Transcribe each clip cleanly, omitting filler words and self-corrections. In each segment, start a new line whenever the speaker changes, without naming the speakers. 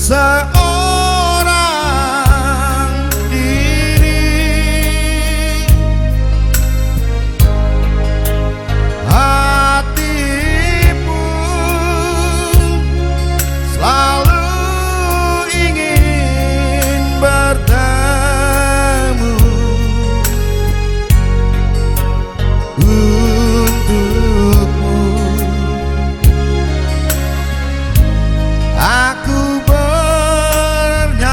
seorang diri. Hati pun selalu ingin bertemu untukmu. Aku bernyanyi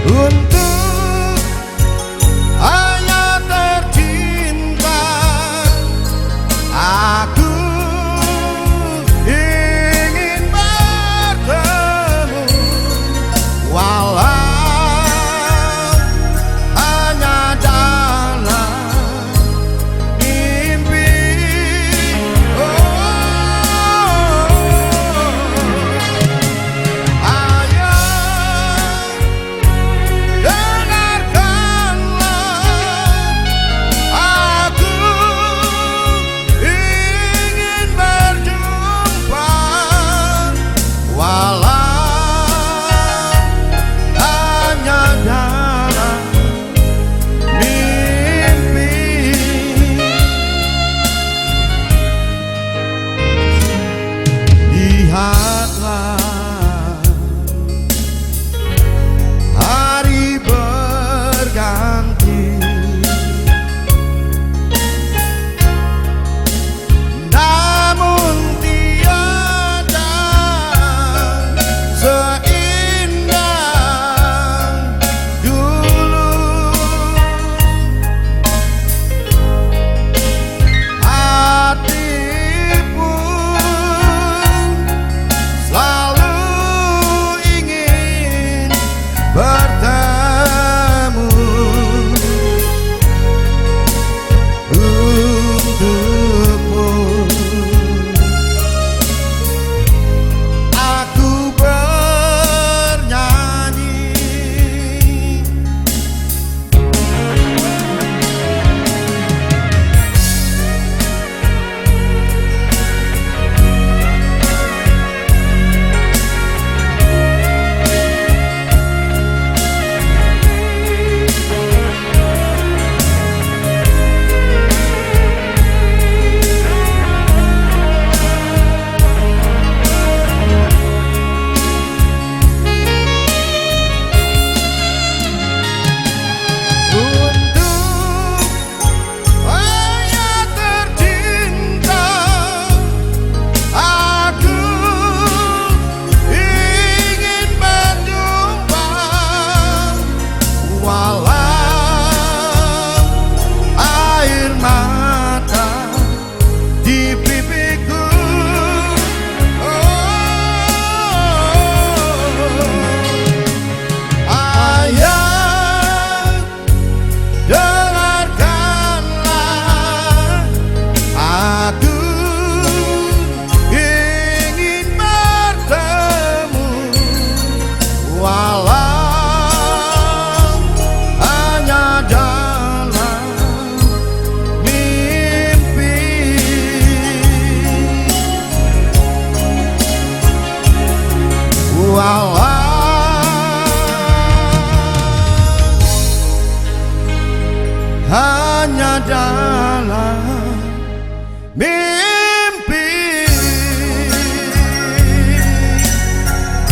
untuk hanya tercinta. Aku ingin bertemu walau hanya dalam mimpi. Ayo dengarkanlah, aku ingin berjumpa walau hanya dalam mimpi. Lihatlah, hari berganti, namun tiada seindah dulu. Hati pun selalu ingin bertemu untukmu. Aku bernyanyi untuk hanya tercinta. Aku ingin berjumpa walau air mata di pipiku. Ayah, dengarkanlah, aku ingin bertemu walau hanya dalam mimpi. Walau hanya dalam mimpi.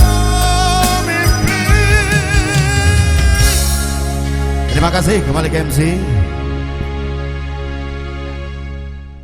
Oh, mimpi. Terima kasih, kembali ke MC.